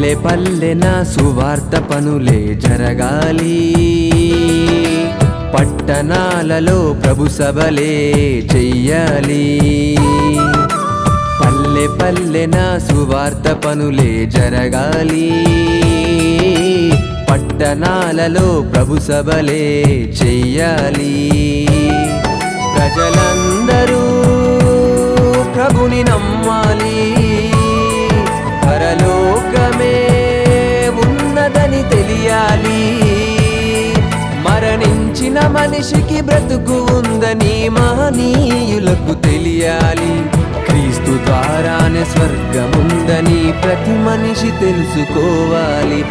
పల్లె పల్లెన సువార్త పనులే జరగాలి, పట్టణాలలో ప్రభు సభలే చెయ్యాలి. పల్లె పల్లెన సువార్త పనులే జరగాలి, పట్టణాలలో ప్రభు సభలే చెయ్యాలి. ప్రజలందరూ ప్రభుని నమ్మాలి, పరలోకమే ఉన్నదని తెలియాలి. మరణించిన మనిషికి బ్రతుకు ఉందని మహనీయులకు తెలియాలి. క్రీస్తు ద్వారానే స్వర్గముందని ప్రతి మనిషి తెలుసుకోవాలి.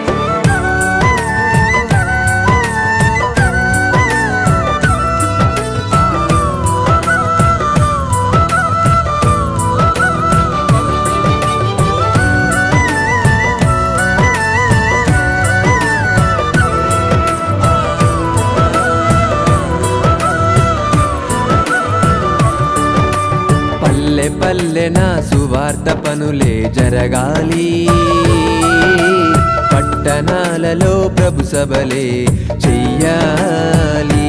పల్లె పల్లెన సువార్త పనులే జరగాలి, పట్టణాలలో ప్రభు సభలే చెయ్యాలి.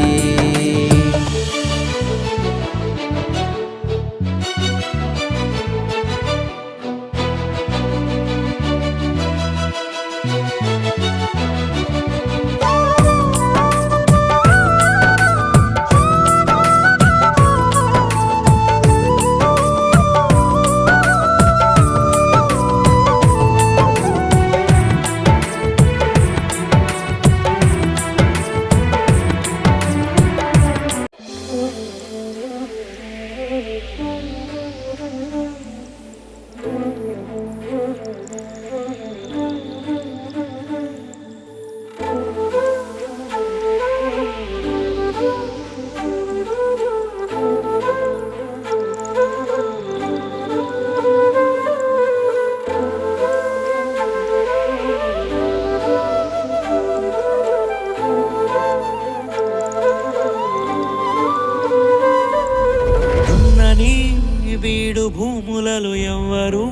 వీడు భూములలో ఎవ్వరు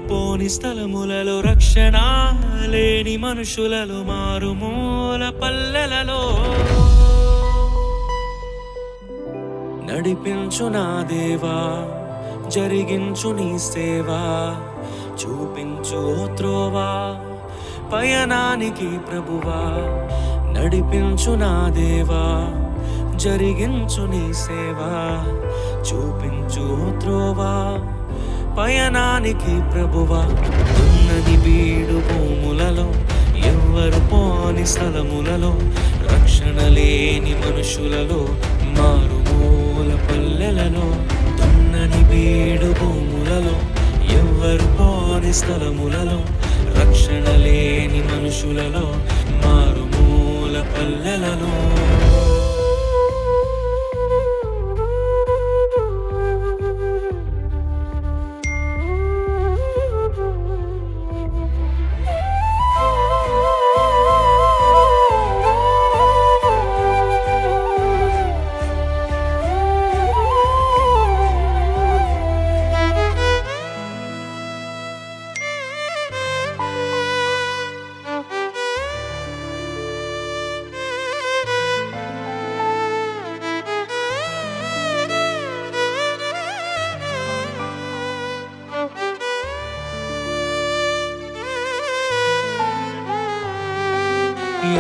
పోని స్థలములలో రక్షణ లేని మనుషులలో మారుమూల పల్లెలలో నడిపించు నా దేవా, జరిగించు నీ సేవా, చూపించు త్రోవా పయనానికి ప్రభువా. నడిపించు నా దేవా, జరిగించు నీ సేవా, చూపించు త్రోవా పయనానికి ప్రభువా. ఉన్నది బీడు భూములలో ఎవ్వరు పోని స్థలములలో రక్షణ లేని మనుషులలో మారుమూల పల్లెలలో. ఉన్నది బీడు భూములలో ఎవ్వరు పోని స్థలములలో రక్షణ లేని మనుషులలో మారుమూల పల్లెలలో.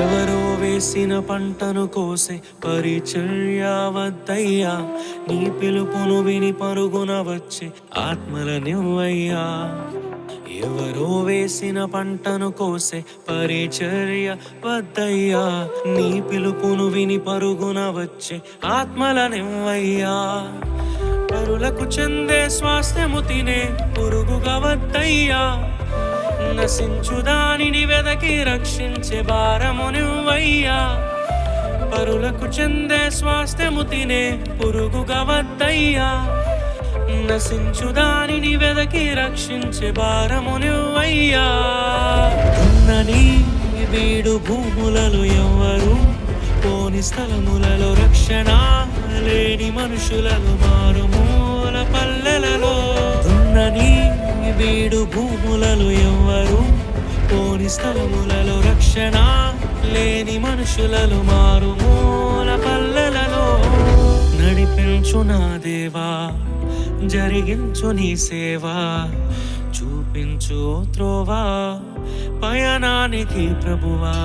ఎవరో వేసిన పంటను కోసే పరిచర్య వద్దయ్యా, నీ పిలుపును విని పరుగున వచ్చే ఆత్మలనివ్వయ్యా. ఎవరో వేసిన పంటను కోసే పరిచర్య వద్దయ్యా, నీ పిలుపును విని పరుగున వచ్చే ఆత్మలనివ్వయ్యా. పరులకు చెందే స్వాస్థ్యము తినే పురుగుగా వద్దయ్యా, నశించు దానిని వెదకి రక్షించే భారము నువ్వయ్యా. పరులకు చెందే స్వాస్థ్యము తినే పురుగుగా వద్దయ్యా, నశించు దానిని వెదకి రక్షించే భారము నువ్వయ్యా. ఉన్నని వీడు భూములలో ఎవ్వరు పోని స్థలములలో రక్షణ లేని మనుషులలో మారుమూల పల్లెలలో. ఉన్నని వీడు భూములలో ఎవ్వరు పోని స్థలములలో రక్షణ లేని మనుషులలో మారుమూల పల్లెలలో నడిపించు నా దేవా జరిగించు నీ సేవా చూపించు ఓ త్రోవా పయనానికి ప్రభువా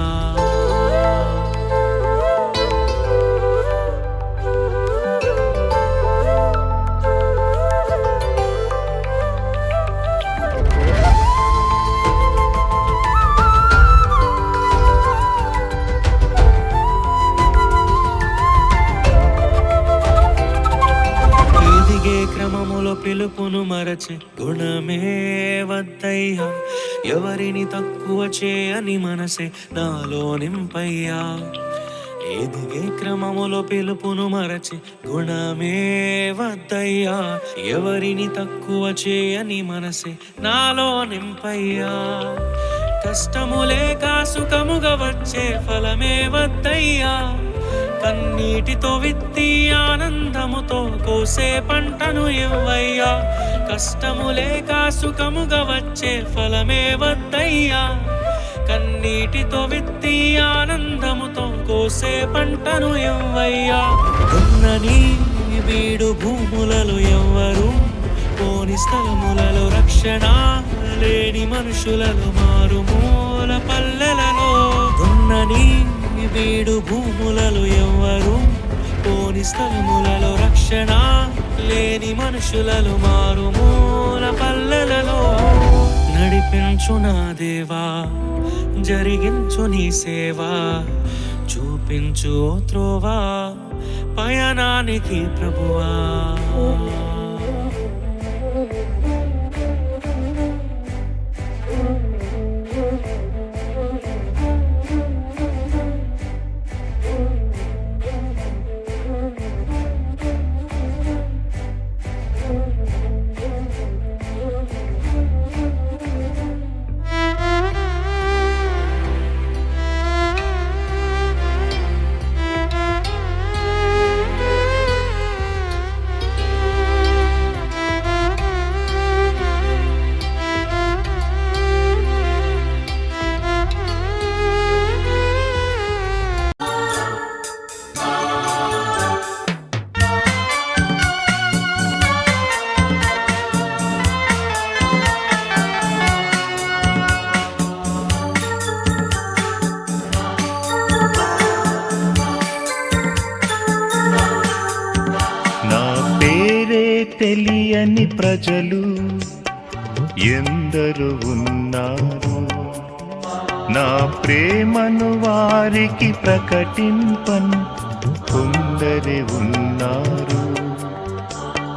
క్రమములో పిలుపును మరచి గుణమే వద్దయ్యా ఎవరిని తక్కువ చేయని మనసే నాలో నింపయ్యా ఎదిగే క్రమములో పిలుపును మరచి గుణమే వద్దయ్యా ఎవరిని తక్కువ చేయని మనసే నాలో నింపయ్యా కష్టములే సుఖముగా వచ్చే ఫలమే వద్దయ్యా కన్నీటితో విత్తి ఆనందముతో కోసే పంటను ఇవ్వయ్యా కష్టములే సుఖముగా వచ్చే ఫలమే వద్దయ్యా కన్నీటితో విత్తి ఆనందముతో కోసే పంటను ఇవ్వయ్యా ఉన్నని వీడు భూములలో ఎవ్వరు పోని స్థలములలో రక్షణ లేని మనుషులలో మారుమూల పల్లెలలో ఉన్నని వీడు భూములలో ఎవ్వరు పోని స్థలములలో రక్షణ లేని మనుషులలో మారుమూల పల్లెలలో నడిపించు నా దేవా జరిగించు నీ సేవా చూపించు ఓ త్రోవా పయనానికి ప్రభువా తెలియని ప్రజలు ఎందరు ఉన్నారు నా ప్రేమను వారికి ప్రకటింపన్ కొందరి ఉన్నారు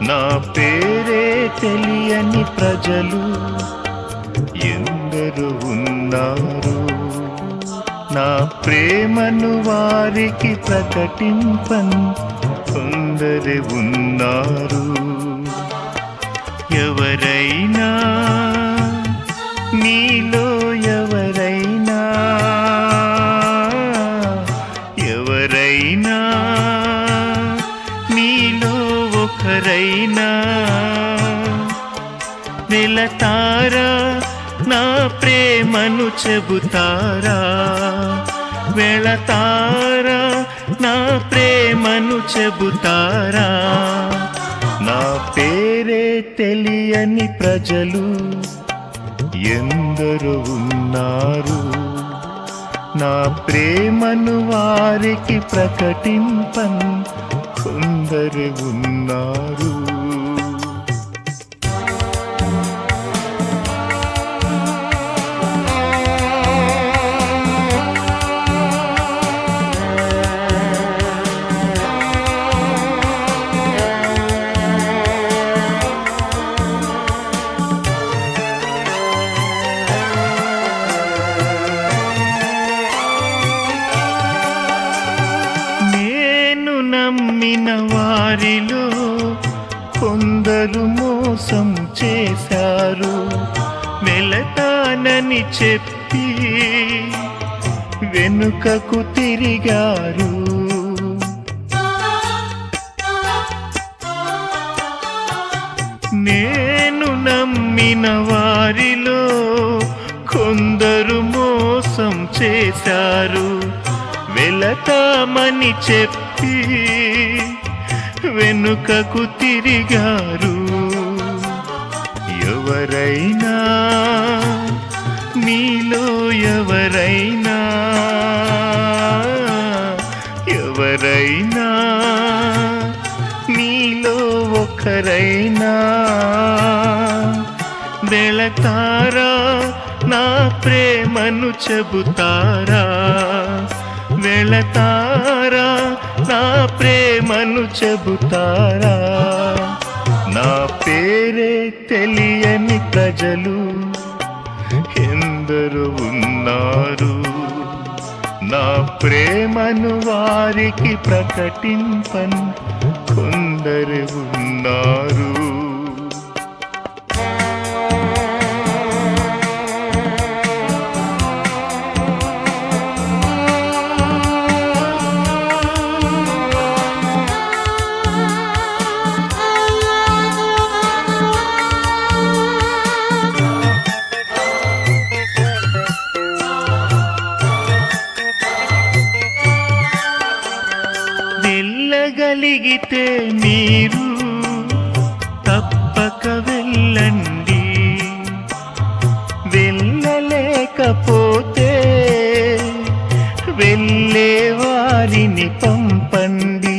నా పేరే తెలియని ప్రజలు ఎందరు ఉన్నారు నా ప్రేమను వారికి ప్రకటింపన్ కొందరి ఉన్నారు ఎవరైనా నీలో ఎవరైనా ఎవరైనా నీలో ఒకరైనా వెళతారా నా ప్రేమను చెబుతారా వెళతారా నా ప్రేమను చెబుతారా నా పేరే తెలియని ప్రజలు ఎందరు ఉన్నారు నా ప్రేమను వారికి ప్రకటింపన్ కొందరు ఉన్నారు నమ్మిన వారిలో కొందరు మోసం చేశారు వెళతానని చెప్పి వెనుకకు తిరిగారు నేను నమ్మిన వారిలో కొందరు మోసం చేశారు. వెళతామని చెప్పి వెనుకకు తిరిగారు. ఎవరైనా మీలో ఎవరైనా మీలో ఒకరైనా వెళతారా నా ప్రేమను చెబుతారా? వెళతారా నా ప్రేమను చెబుతారా? నా పేరే తెలియని ప్రజలు ఎందరు ఉన్నారు. నా ప్రేమను వారికి ప్రకటింపని కొందరు ఉన్నారు. వెళ్ళగలిగితే మీరు తప్పక వెళ్ళండి. వెళ్ళలేకపోతే వెళ్ళే వారిని పంపండి.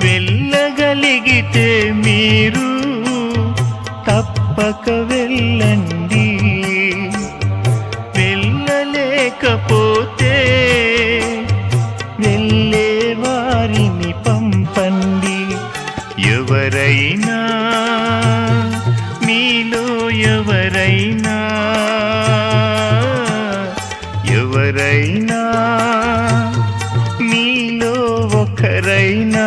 వెళ్ళగలిగితే మీరు తప్పక వెళ్ళండి. వెళ్ళలేకపోతే వెళ్ళే వారిని పంపండి. ఎవరైనా మీలో ఎవరైనా మీలో ఒకరైనా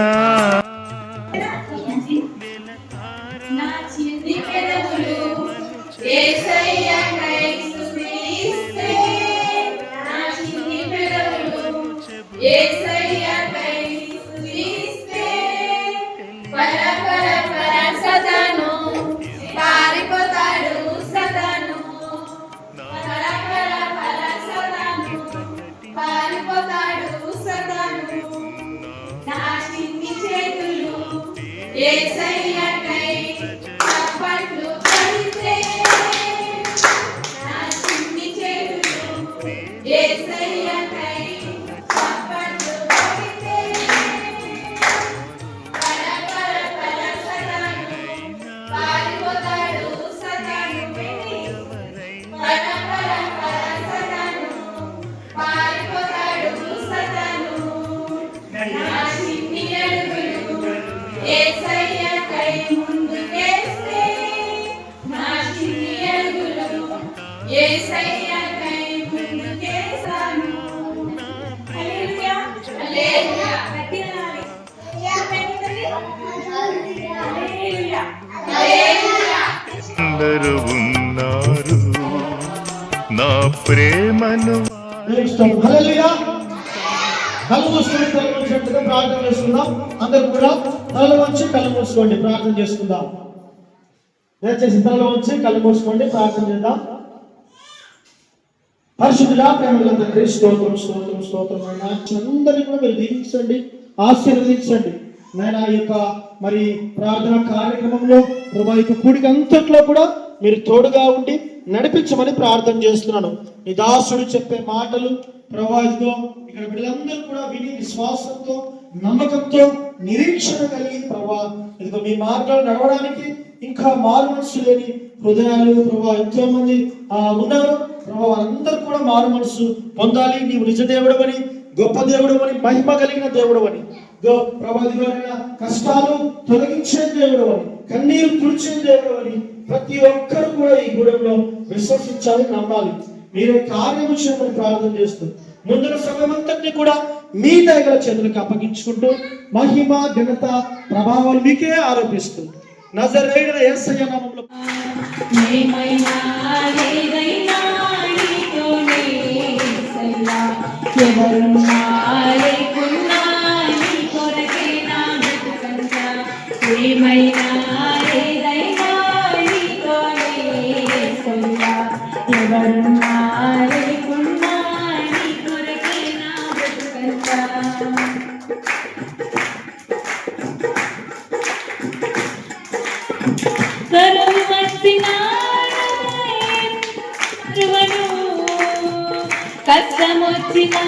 నా చిన్ని పెదవులు యేసయ్యకై స్తుతిస్తే, నా చిన్ని పెదవులు యేసయ్యకై స్తుతిస్తే, పర పర పర సదను పారిపోతాడు సదను, పర పర పర సదను పారిపోతాడు సదను. నా చిన్ని చేతులు యేసయ్యకై చప్పట్లు కొడితే, నా చిన్ని చేతులు యేసయ్యకై చప్పట్లు కొడితే, పర పర పర సదను పారిపోతాడు సదను, పర పర పర సదను పారిపోతాడు సదను. నా చిన్ని అడుగులు యేసయ్యకై ముందుకేస్తే, నా చిన్ని అడుగులు యేసయ్యకై ముందుకేస్తాను. హల్లెలూయా హల్లెలూయా గట్టిగా హల్లెలూయా హల్లెలూయా. అందరూ ఉన్నారు నా ప్రేమను హల్లెలూయా. కళ్ళు మూసుకొని కళ్ళు మూసినట్టుగా ప్రార్థన చేసుకుందాం. అందరూ కూడా తలలు వంచి కళ్ళు మూసుకోండి, ప్రార్థన చేసుకుందాం. దయచేసి తలలు వంచి కళ్ళు మూసుకోండి, ప్రార్థన చేద్దాం. పరిశుద్ధుడా ప్రేమగల తండ్రి, స్తోత్రం స్తోత్రం స్తోత్రం. అందరినీ కూడా మీరు దీవించండి, ఆశీర్వదించండి నాయన. ఈ యొక్క మరి ప్రార్థన కార్యక్రమంలో ప్రభా యొక్క కూడిక అంతట్లో కూడా మీరు తోడుగా ఉండి నడిపించమని ప్రార్థన చేస్తున్నాను. నీ దాసుడు చెప్పే మాటలు ప్రభా ఇదిగో ఇక్కడ వీళ్ళందరూ కూడా విని విశ్వాసంతో నమ్మకంతో నిరీక్షణ కలిగి ప్రభా ఇదిగో మీ మార్గాలు నడవడానికి ఇంకా మారు మనసు లేని హృదయాలు ప్రభా ఎంతో మంది ఉన్నారు ప్రభా. వారందరూ కూడా మారు మనసు పొందాలి. నీవు నిజ దేవుడు అని, గొప్ప దేవుడు అని, మహిమ కలిగిన దేవుడు అని, ప్రభావితమైన కష్టాలు తొలగించే దేవుడు అని, కన్నీరు తుడిచే దేవుడు అని ప్రతి ఒక్కరు కూడా ఈ గూడెంలో విశ్వసించాలి, నమ్మాలి. మీరే కార్యము చేయమని ప్రార్థన చేస్తూ ముందున్న సమయమంతటిని కూడా మీ దయగల చేతులకు అప్పగించుకుంటూ మహిమ ఘనత ప్రభావాలు మీకే ఆరోపిస్తూ నజరేయుడైన యేసయ్య నామములో ఏమైనా ఏదైనా కరువు వచ్చినా కష్టమొచ్చినా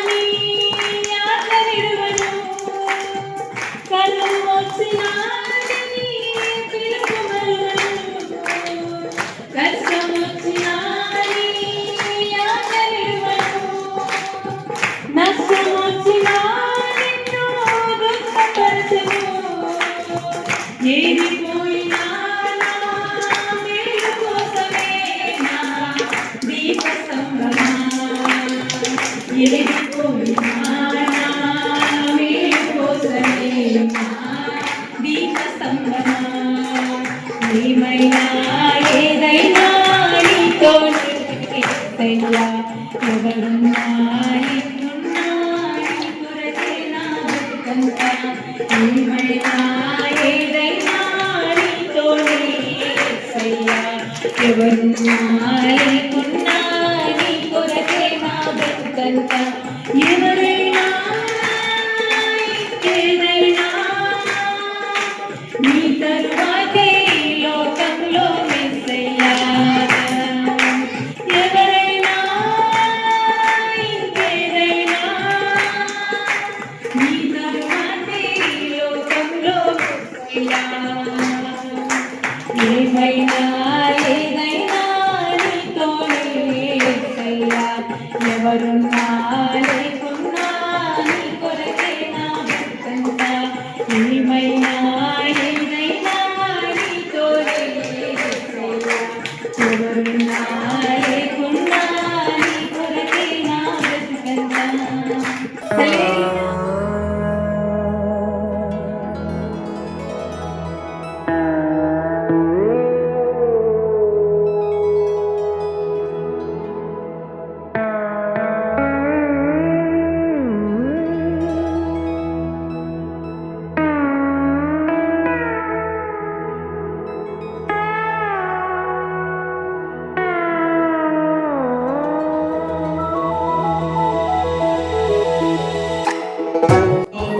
నీ ఆదరిడువను కరువు వచ్చినా నీ పిలుపు మరువను కష్టమొచ్చినా నీ ఆదరిడువను నష్టమొచ్చినా నిన్ను దుఃఖపరచెను ఏడిపోయినా నా మేలు కోసమే నా దీప స్తంభమా ఏడిపోయినా నా మేలు కోసమే నా దీప స్తంభమా ఏమైనా ఏదైనా నీతో యేసయ్యా ఎవరున్నా ఇన్నున్నా నీ కొరకే నా బ్రతుకంతా ఏమైనా ఏదైనా నీతోనే యేసయ్యా ఎవరున్నా లేకున్నా నీ కొరకే నా బ్రతుకంతా ఎవరైనా ఇంకేదైనా నీ తరువాతే ఈ లోకంలో యేసయ్యా ఎవరైనా ఇంకేదైనా నీ తరువాతే ఈ లోకంలో యేసయ్యా ఏమైనా ఏదైనా నీతోనే యేసయ్యా ఎవరున్నా లేకున్నా నీ కొరకే నా బ్రతుకంతా ఏమైనా ఏదైనా నీతోనే యేసయ్యా ఎవరున్నా లేకున్నా నీ కొరకే నా బ్రతుకంతా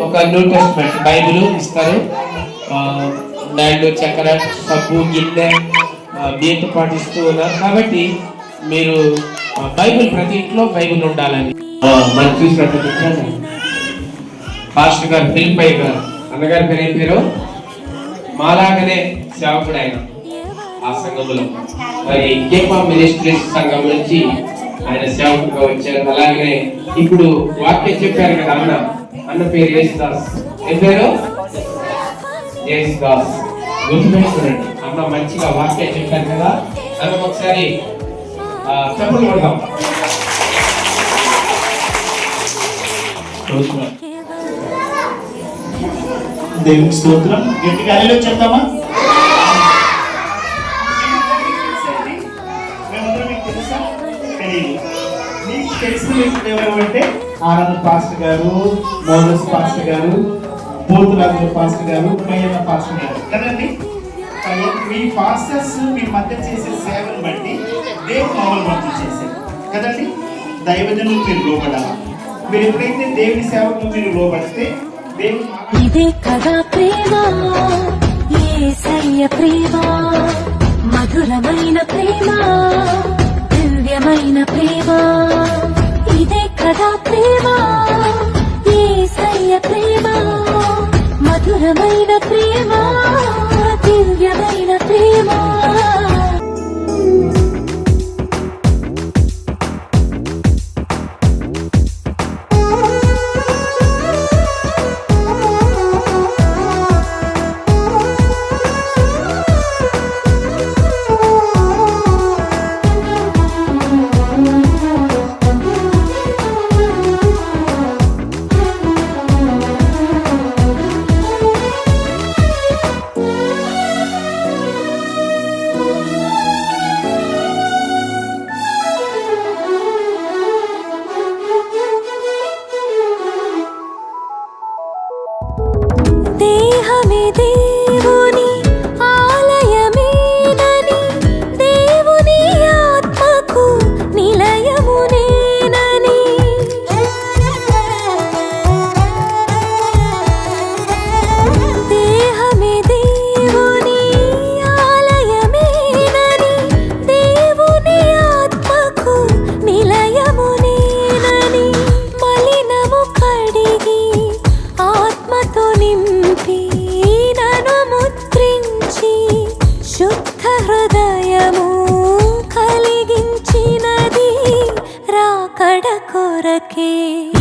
ఒక న్యూ టెస్ట్మెంట్ బైబిల్ ఇస్తారు. దాంట్లో చక్కెర సబ్బు గిన్నె బియ్యంతో పాటిస్తూ ఉన్నారు. కాబట్టి మీరు బైబిల్ ప్రతి ఇంట్లో బైబిల్ ఉండాలని మనం చూసినట్టు పాస్టర్ గారు ఫిలిపై గారు అన్నగారి పేరు ఏం పేరు మాలాగనే సేవకుడు ఆయన ఆ సంఘంలో మరి కేపా మినిస్ట్రీస్ సంఘం నుంచి ఆయన సేవకుడుగా వచ్చారు. అలాగే ఇప్పుడు వాక్యం చెప్పారు కదా అన్న పేరు యేసుదాస్. ఏం పేరు యేసుదాస్. గుర్తుపెట్టుకోండి. అన్న మంచిగా వాక్యం చెప్పారు కదా. అన్న ఒకసారి చెప్పలు కొడతాం. దేవునికి స్తోత్రం. గట్టిగా హల్లెలూయా చెప్తామా? మీకు తెలిసిన వ్యక్తులు ఎవరంటే ఆనంద్ పాస్టర్ గారు, మోదస్ పాస్టర్ గారు, పోతురాజు పాస్టర్ గారు, మయ్యన్న పాస్టర్ గారు కదండి. మీ పాస్టర్స్ మీ మధ్య చేసే సేవను బట్టి దేవుడు మమ్మల్ని మంచి చేశారు కదండి. దైవజనులు మీరు లోబడాలి. మీరు ఎప్పుడైతే దేవుని సేవకు మీరు లోబడితే దేవుడు ఇదే కదా ప్రేమ, యేసయ్య ప్రేమ, మధురమైన ప్రేమ, దివ్యమైన ప్రేమ. ఇదే కదా ప్రేమ, యేసయ్య ప్రేమ, మధురమైన ప్రేమ, దివ్యమైన ప్రేమ.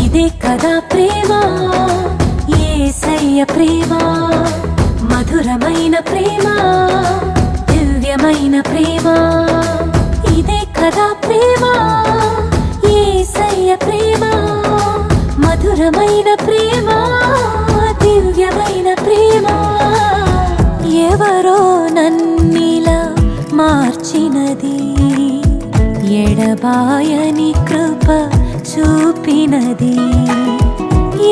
ఇదే కదా ప్రేమ, యేసయ్య ప్రేమ, మధురమైన ప్రేమ, దివ్యమైన ప్రేమ. ఇదే కదా ప్రేమ, యేసయ్య ప్రేమ, మధురమైన ప్రేమ, దివ్యమైన ప్రేమ. ఎవరో నన్నిలా మార్చినది, ఎడబాయని కృప చూపినది.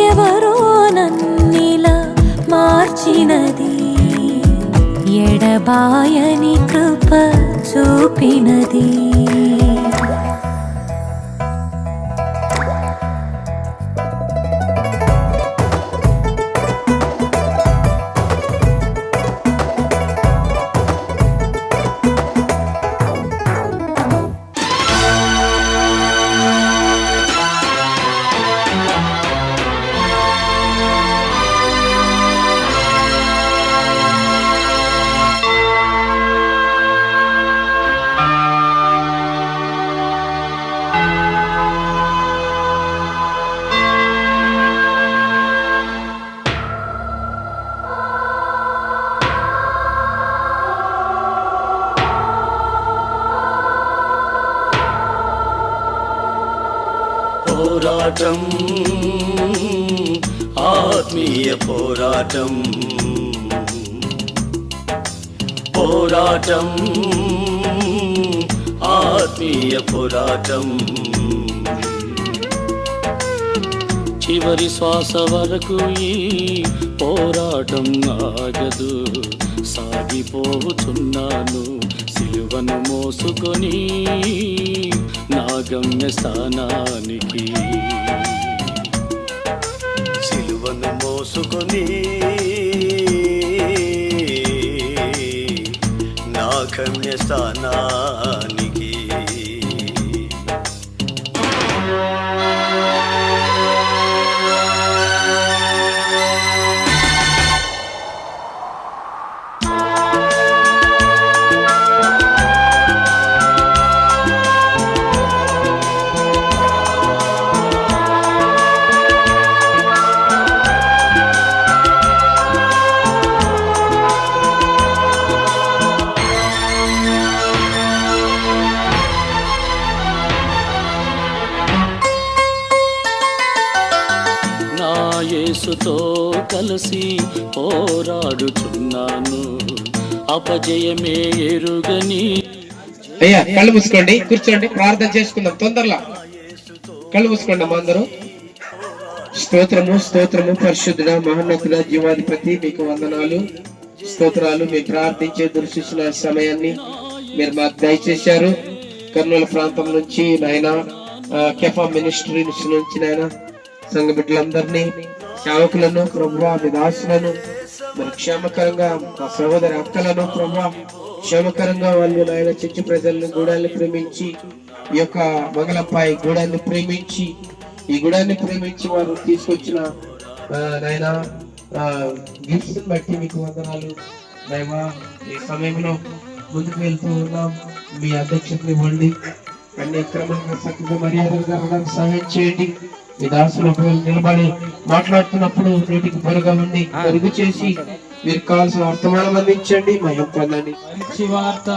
ఎవరో నన్నిలా మార్చినది, ఎడబాయని కృప చూపినది. పోరాటం, ఆత్మీయ పోరాటం, పోరాటం, ఆత్మీయ పోరాటం. చివరి శ్వాస వరకు ఈ పోరాటం ఆగదు. సాగిపోతున్నాను సిలువను మోసుకొని నా గమ్య స్థానానికి. సిలువను మోసుకొని నా గమ్య స్థానానికి. యేసుతో కలిసి పోరాడుచున్నాను, అపజయమే ఎరుగని. అయ్యా కళ్ళు మూసుకోండి, కూర్చోండి, ప్రార్థన చేసుకుందాం. తొందరలా కళ్ళు మూసుకోండి అమ్మా అందరూ. స్తోత్రము స్తోత్రము పరిశుద్ధుడ మహోన్నతుడ జీవాధిపతి, మీకు వందనాలు స్తోత్రాలు. మీరు ప్రార్థించే దృష్టిస్తున్న సమయాన్ని మీరు మాకు దయచేశారు. కర్నూలు ప్రాంతం నుంచి నాయన, కెఫా మినిస్ట్రీ నుంచి నాయన సంఘ బిడ్డలందరినీ, సేవకులను ప్రభువా, మీ దాసులను మరి క్షేమకరంగా మా సహోదరి అక్కలను ప్రభువా క్షేమకరంగా వాళ్ళు నాయన చర్చి ప్రజలను గూడాన్ని ప్రేమించి, ఈ యొక్క మంగళంపాయి గూడాన్ని ప్రేమించి, ఈ గూడాన్ని ప్రేమించి వారు తీసుకొచ్చిన నాయన గిఫ్ట్స్ బట్టి మీకు వందనాలు. దైవా ఈ సమయంలో ముందుకు వెళ్తూ ఉన్నాం, మీ అధ్యక్షతని ఇవ్వండి. అన్ని క్రమంగా చక్కగా మర్యాదలు జరగడానికి సహాయం చేయండి. మీ దాసులు నిలబడి మాట్లాడుతున్నప్పుడు నీటికి పొరగా ఉండి పొరుగు చేసి మీరు కావాల్సిన వర్తమానం అందించండి. మయం పొందండి. మంచి వార్త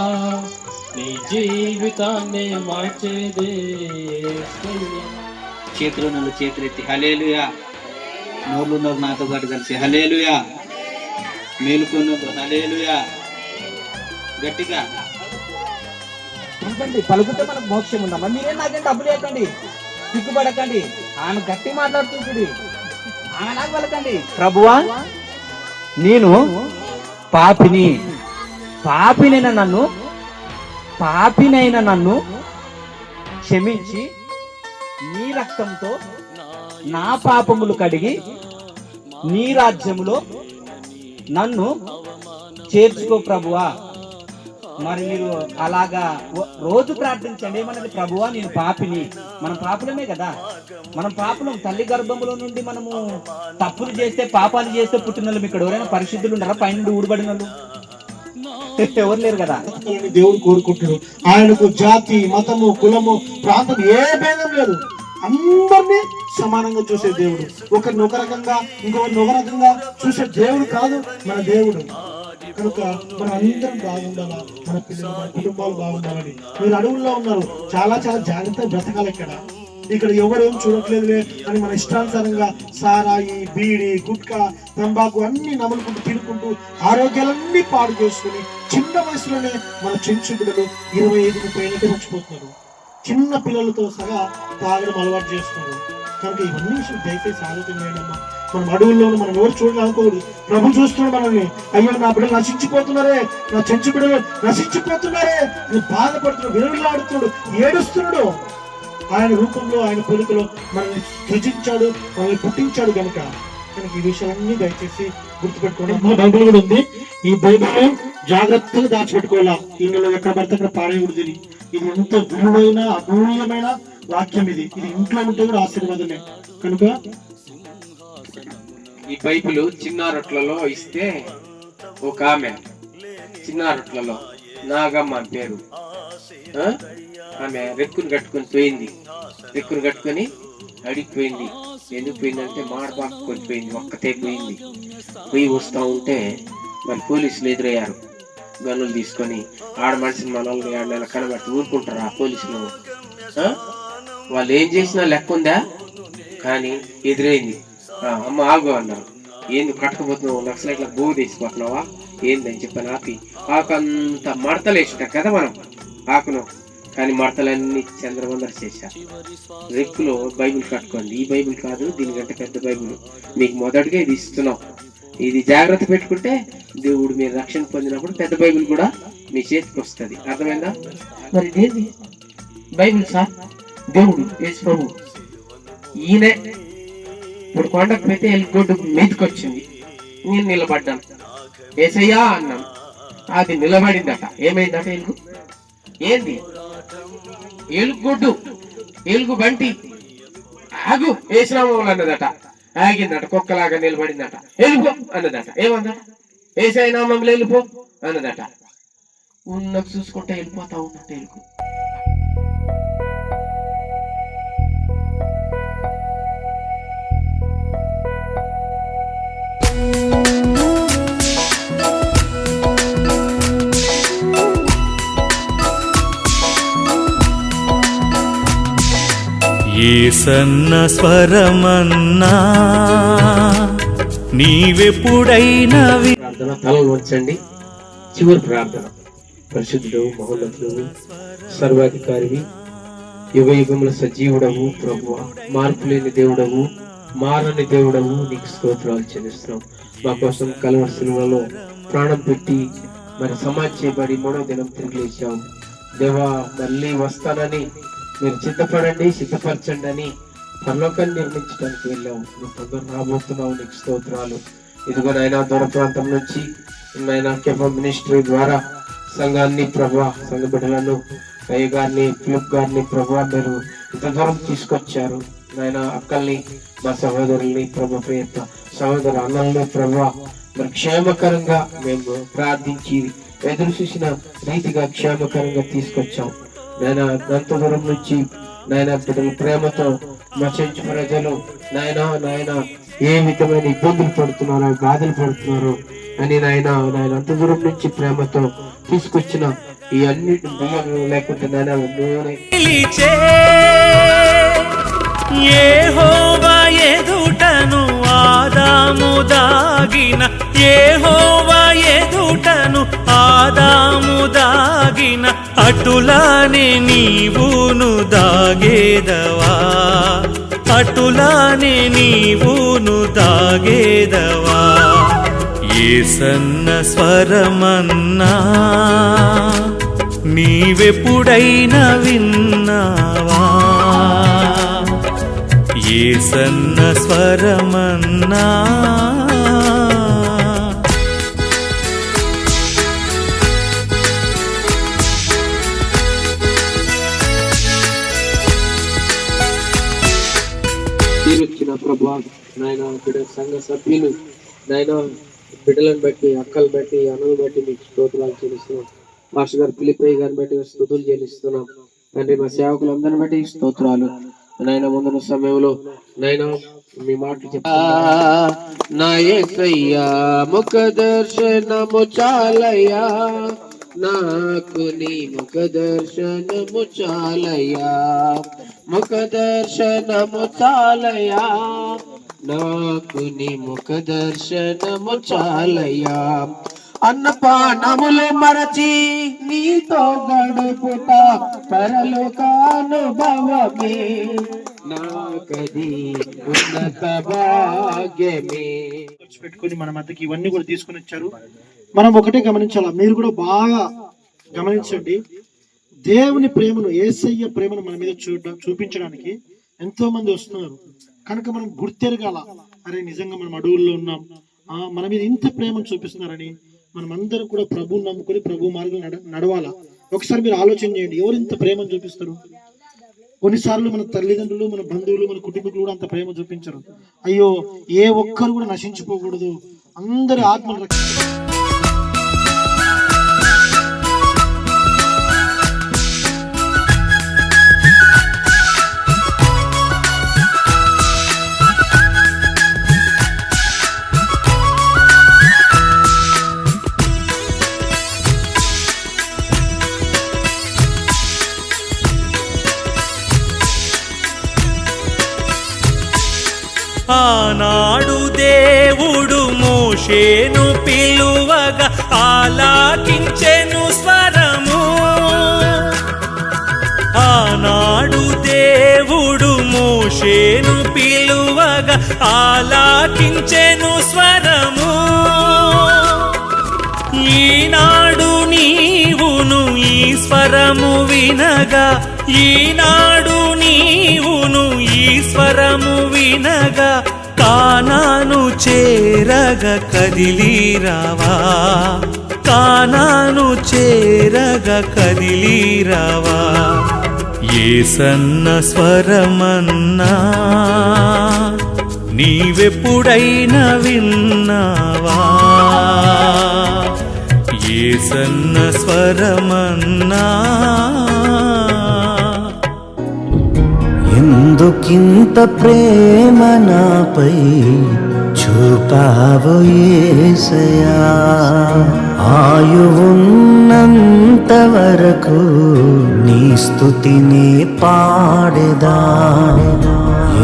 నీ జీవితాన్ని మార్చేదే. చేతులు నన్ను చేతులెత్తి హల్లెలూయా, నోరు నాతో పాటు కలిసి హల్లెలూయా, మేలుకున్నప్పుడు హల్లెలూయా గట్టిగా పలుకుతే మనకు మోక్షం ఉందమ్మా. మీరేం నాకేం డబ్బులు వేయకండి, సిగ్గుపడకండి. ఆయన గట్టి మాట్లాడుతుంది, ఆయన నాకు పలకండి. ప్రభువా, నేను పాపినైన నన్ను క్షమించి నీ రక్తంతో నా పాపములు కడిగి నీ రాజ్యములో నన్ను చేర్చుకో ప్రభువా. మరి మీరు అలాగా రోజు ప్రార్థించండి. ఏమన్నది? ప్రభువా నేను పాపిని. మనం పాపులమే కదా, మనం పాపులం. తల్లి గర్భంలో నుండి మనము తప్పులు చేస్తే, పాపాలు చేస్తే పుట్టిన వాళ్ళు ఇక్కడ ఎవరైనా పరిశుద్ధులు ఉన్నారా? పైన ఊడబడిన వాళ్ళు ఎవరు లేరు కదా. దేవుడు కోరుకుంటున్నాడు. ఆయనకు జాతి, మతము, కులము, ప్రాంతం ఏ భేదం లేదు. అందరినీ సమానంగా చూసే దేవుడు. ఒకరిని ఒక రకంగా ఇంకొకరిని ఒక రకంగా చూసే దేవుడు కాదు మన దేవుడు. కనుక మనం అందరం బాగుండాలా, మన పిల్లలు మన కుటుంబాలు బాగుండాలని. మీరు అడవుల్లో ఉన్నారు, చాలా చాలా జాగ్రత్తగా బ్రతకాలి. ఇక్కడ ఎవరేం చూడట్లేదులే అని మన ఇష్టానుసారంగా సారాయి, బీడి, గుట్కా, తంబాకు అన్ని నమలుకుంటూ తినుకుంటూ ఆరోగ్యాలన్నీ పాడు చేసుకుని చిన్న వయసులోనే మన చెంచు బిడ్డలు 25-30 ఏళ్ళకి మర్చిపోతున్నారు. చిన్న పిల్లలతో సహా తాగడం అలవాటు చేస్తున్నారు. కనుక ఇవన్నీ విషయం దయచేసి ఆలోచన చేయడమ్మా. మనం అడవుల్లోనూ మనం ఎవరు చూడాలనుకోకూడదు. ప్రభు చూస్తున్నాడు మనల్ని. అయ్యో నా బిడ్డలు నశించిపోతున్నారే, నా చెంచు బిడ్డలు నశించిపోతున్నారే, నువ్వు బాధపడుతున్నాడు, విలువలాడుతున్నాడు, ఏడుస్తున్నాడు. ఆయన రూపంలో ఆయన పోలికలో మనల్ని సృజించాడు, మనల్ని పుట్టించాడు. కనుక ఈ విషయాలన్నీ దయచేసి గుర్తుపెట్టుకోండి. మా బైబిల్ కూడా ఉంది. ఈ బైబిల్ జాగ్రత్తగా దాచిపెట్టుకోవాలా. ఇందులో ఎక్కడ పడితే అక్కడ పారేయకూడదు. ఇది ఎంత విలువైన అమూల్యమైన వాక్యం. ఇది ఇంట్లో ఉంటే కూడా ఆశీర్వాదమే. కనుక ఈ బైబిల్ చిన్న రొట్లలో ఇస్తే ఒక ఆమె చిన్న రొట్లలో నాగమ్మ అని పేరు, ఆమె రెక్కును కట్టుకొని పోయింది. రెక్కును కట్టుకొని అడిగిపోయింది. ఎందుకు పోయిందంటే మాడబాకు కొనిపోయింది, ఒక్కతే పోయింది. పోయి వస్తూ ఉంటే మరి పోలీసులు ఎదురయ్యారు. గన్నులు తీసుకొని ఆడ మనిషిని మనల్ని 2 నెలల కనబట్టి ఊరుకుంటారు ఆ పోలీసులు. వాళ్ళు ఏం చేసినా లెక్క ఉందా? కానీ ఎదురైంది. అమ్మ ఆగు అన్నారు. ఏంది కట్టకపోతున్నావు, నక్సలైట్లకు భూ తీసిపోతున్నావా ఏందని చెప్పాను. ఆకంతా మడతలేసుంటా కదా మనం ఆకును, కానీ మడతలన్నీ చంద్రవందర చేశారు. రెక్కులో బైబిల్ కట్టుకోండి. ఈ బైబిల్ కాదు, దీనికంటే పెద్ద బైబిల్ మీకు మొదటిగా ఇది ఇస్తున్నాం. ఇది జాగ్రత్త పెట్టుకుంటే దేవుడు మీరు రక్షణ పొందినప్పుడు పెద్ద బైబిల్ కూడా మీ చేతికి వస్తుంది. అర్థమైందా? మరి ఇదేంటి బైబిల్ సార్? దేవుడు యేసు ప్రభు ఈయనే ఇప్పుడు కొండకు పోతే ఎలుగొడ్డు మీదకి వచ్చింది. నేను నిలబడ్డాను, ఏసయ్యా అన్నాను. అది నిలబడిందట. ఏమైందట? ఎలుగు ఏంది? ఎలుగొడ్డు, ఎలుగు బంటి ఆగు ఏసునామములు అన్నదట. ఆగిందట, కుక్కలాగా నిలబడిందట. వెళ్ళిపో అన్నదట. ఏమన్నదట? ఏసై నామంలో వెళ్ళిపో అన్నదట. ఉన్నకు చూసుకుంటే వెళ్ళిపోతా ఉన్నట్టు ఎలుగు. ఏసన్న స్వరమన్నా నీవెప్పుడైనా ప్రార్థన తలలు వంచండి. చివరి ప్రార్థన. పరిశుద్ధుడు, మహోన్నతుడు, సర్వాధికారివి, యుగ యుగముల సజీవుడవు ప్రభువా, మార్పు లేని దేవుడవు, మారని దేవుడవు, నీకు స్తోత్రాలు చెల్లిస్తున్నాం. మా కోసం కలువరి శిలువలో ప్రాణం పెట్టి మరి సమాధి చేయబడి 3వ దినం తిరిగి లేచావు. దేవా, మళ్ళీ వస్తానని మీరు సిద్ధపరచండి అని పరలోకాన్ని నిర్మించడానికి వెళ్ళావు. నువ్వు తొందర రాబోతున్నావు. నీకు స్తోత్రాలు. ఇదిగో నాయన దూర ప్రాంతం నుంచి నాయన కెఫా మినిస్ట్రీ ద్వారా సంఘాన్ని ప్రభా, సంఘ బిడ్డలను, అయ్య గారిని, ఫిలిప్ గారిని ప్రభా మీరు ఇంత దూరం తీసుకొచ్చారు. నాయన అక్కల్ని, మా సహోదరుల్ని ప్రభా, ప్రియత సహోదర అన్నల్ని ప్రభా మరి క్షేమకరంగా మేము ప్రార్థించి ఎదురు చూసిన రీతిగా క్షేమకరంగా తీసుకొచ్చాం. నాయన అంత దూరం నుంచి నాయన బిడ్డలు ప్రేమతో మా చెంచు ప్రజలు నాయన ఏ విధమైన ఇబ్బందులు పడుతున్నారో, బాధలు పడుతున్నారో అని నాయన అంత దూరం నుంచి ప్రేమతో తీసుకొచ్చిన ఈ అన్నిటి లేకుంటే నాయన నూనె యెహోవా ఎదుటను ఆదాము దాగిన, యెహోవా ఎదుటను ఆదాము దాగిన, అటులానే నీవును దాగేదవా, అటులానే నీవును దాగేదవా. యేసన్న స్వరమన్నా నీవెప్పుడైనా విన్నావా? యేసన్న స్వరమన్నా తీరొచ్చిన ప్రభా నాయన బిడ్డ సంఘ సభ్యులు నాయన బిడ్డలను బట్టి, అక్కలు బట్టి, అన్నలు బట్టి మీకు స్తోత్రాలు చెల్లిస్తున్నాం. మాస్టర్ గారు ఫిలిప్ గారిని బట్టి స్తుతులు చెల్లిస్తున్నాం. తండ్రి మా సేవకులందరిని బట్టి స్తోత్రాలు. నాయన ముందున్న సమయంలో నాయన మీ మాటలు చెప్తా నా యేసయ్యా ముఖ దర్శనము చాలయ్యా నాకు నీ ముఖ దర్శనము చాలయ్యా ముఖ దర్శనము చాలయ్యా నాకు నీ ముఖ దర్శనము చాలయ్యా అన్నపానములు మరచి నీతో గడుపుట పరలోకానుభవమే నాకది ఉన్నత భాగ్యమే. పెట్టుకొని మన మధ్యకి ఇవన్నీ కూడా తీసుకొని వచ్చారు. మనం ఒకటే గమనించాలా, మీరు కూడా బాగా గమనించండి. దేవుని ప్రేమను, యేసయ్య ప్రేమను మన మీద చూపించడానికి ఎంతో మంది వస్తున్నారు కనుక మనం గుర్తెరగాల, అరే నిజంగా మనం అడవుల్లో ఉన్నాం, మన మీద ఇంత ప్రేమను చూపిస్తున్నారని మనం అందరం కూడా ప్రభువుని నమ్ముకొని ప్రభు మార్గం నడవాలా. ఒకసారి మీరు ఆలోచన చేయండి, ఎవరు ఇంత ప్రేమను చూపిస్తారు? కొన్నిసార్లు మన తల్లిదండ్రులు, మన బంధువులు, మన కుటుంబీకులు కూడా అంత ప్రేమ చూపించరు. అయ్యో ఏ ఒక్కరు కూడా నశించిపోకూడదు, అందరి ఆత్మను ఆనాడు దేవుడు మోషేను పిలువగా ఆలాకించెను స్వరము. ఆనాడు దేవుడు మోషేను పిలువగా ఆలాకించెను స్వరము. ఈనాడు నీవును ఈ స్వరము వినగా, ఈనాడు నీవును ఈ స్వరము వినగా కానాను చేరగ కదిలిరావా, కానాను చేరగ కదిలిరావా. యేసన్న స్వరమన్నా నీవెప్పుడైనా విన్నావా? యేసన్న స్వరమన్నా ఎందుకింత ప్రేమ నాపై చూపావు యేసయ్యా, ఆయువున్నంత వరకు నీ స్తుతిని పాడెదా.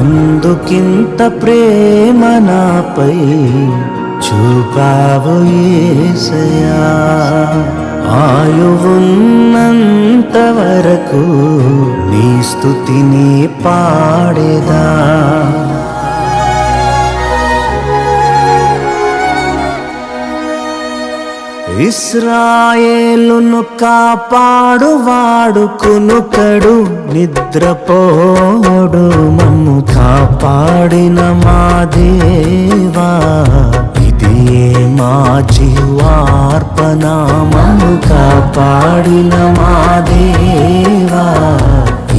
ఎందుకింత ప్రేమ నాపై చూపావు యేసయ్యా, ఆయువున్నంత వరకు నీ స్తుతిని పాడెదా. ఇశ్రాయేలును కాపాడువాడు కునుకడు నిద్రపోడు, మమ్ము కాపాడిన మా దేవా ఇదియే మా జీవార్పణ. మమ్ము కాపాడిన మా దేవా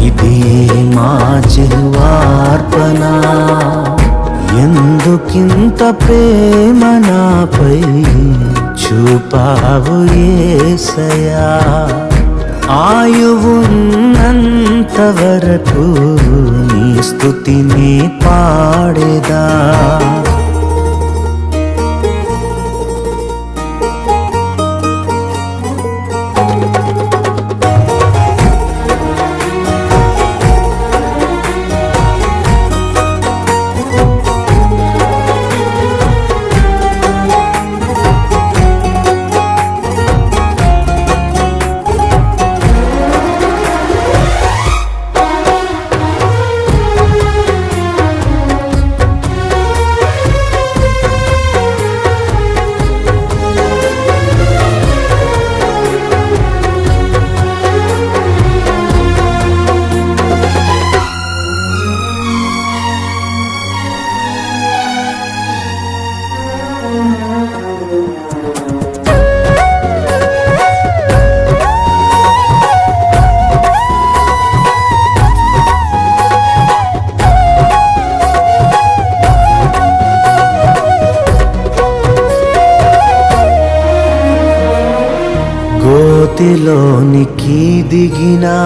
ఇదియే మా జీవార్పణ. ఎందుకింత ప్రేమ నాపై చూపావు యేసయ్యా, ఆయువున్నంత వరకు నీ స్తుతిని పాడెదా. గోతిలోనికి దిగినా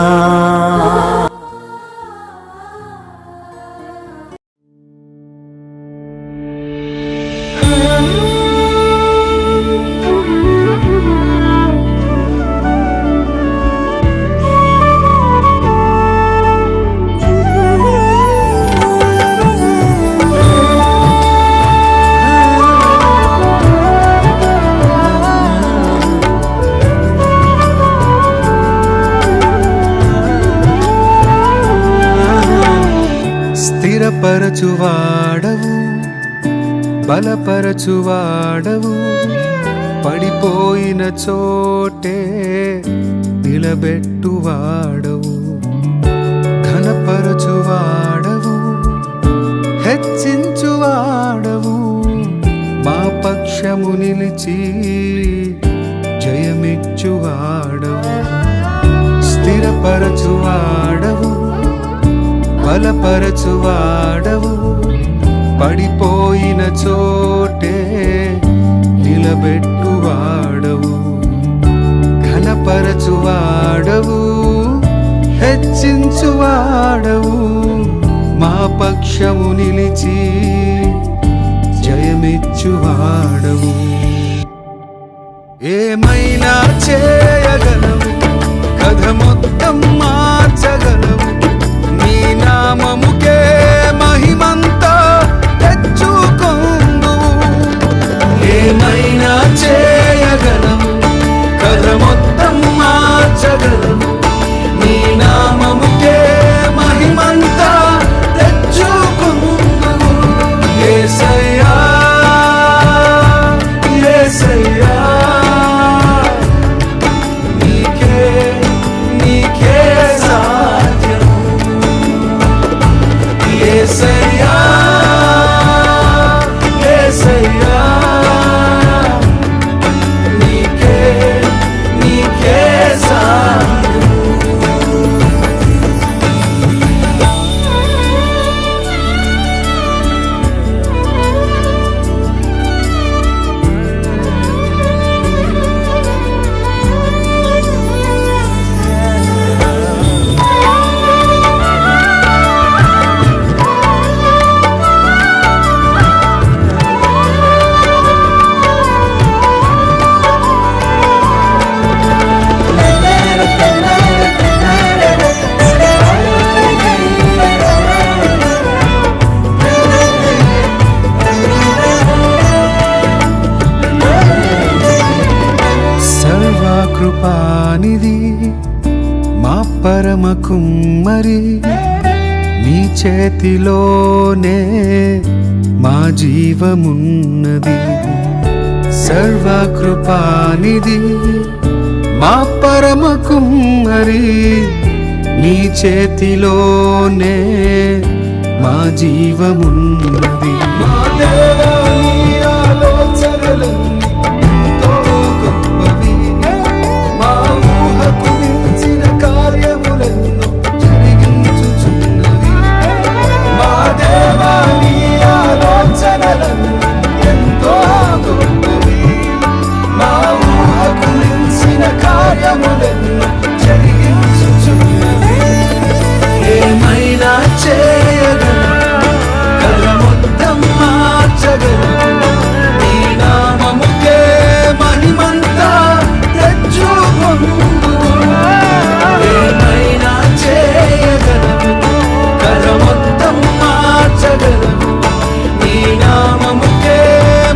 స్థిరపరచువాడవు బలపరచువాడవు పడిపోయిన చోటే నిలబెట్టువాడవు ఘనపరచువాడవు హెచ్చించువాడవు మా పక్షము నిలిచి జయమిచ్చువాడవు స్థిరపరచువాడవు బలపరచువాడవు పడిపోయిన చోటే నిలబెట్టువాడవు ఘనపరచువాడవు హెచ్చించువాడవు మా పక్షము నిలిచి జయమిచ్చువాడవు ఏమైనా చేయగలవు కథ మొత్తం మార్చగలవు నీ నామముకే మహిమంతా తెచ్చుకొందు ఏమైనా చేయగలవు కథ మొత్తం మార్చగలవు నీ నామముకే మహిమంతా తెచ్చుకొందు యేసయ్యా యేసయ్యా నీకే సాధ్యము యేసయ్యా యేసయ్యా నీకే సాధ్యము కృపానిధి మా పరమ కుమ్మరి నీ చేతిలోనే మా జీవమున్నది సర్వకృపానిధి మా పరమ కుమ్మరి నీ చేతిలోనే మా జీవమున్నది మా దేవా నీ ఆలోచనలన్నీ ఏమైనా చేయగలవు కథ మొత్తం మార్చగలవు నీ నామముకే మహిమంతా తెచ్చుకొందు ఏమైనా చేయగలవు కథ మొత్తం మార్చగలవు నీ నామముకే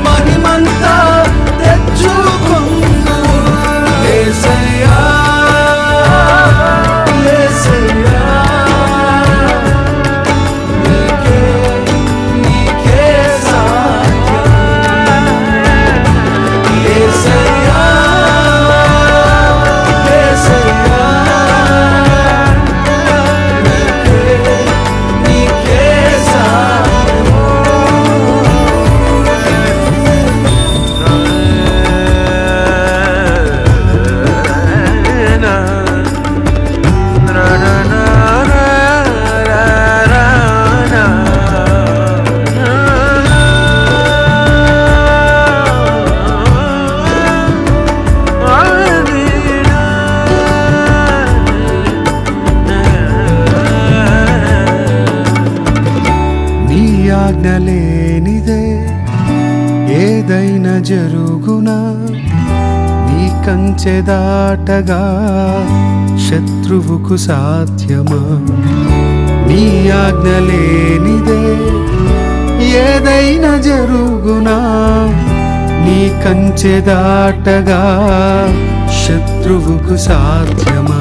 మహిమంతా తెచ్చుకొందు యేసయ్యా యేసయ్యా నీకే సాధ్యం యేసయ్యా యేసయ్యా నీకే సాధ్యం నీ ఆజ్ఞ లేనిదే ఏదైనా జరుగునా నీ కంచె దాటగా శత్రువుకు సాధ్యమా నీ ఆజ్ఞ లేనిదే ఏదైనా జరుగునా నీ కంచె దాటగా శత్రువుకు సాధ్యమా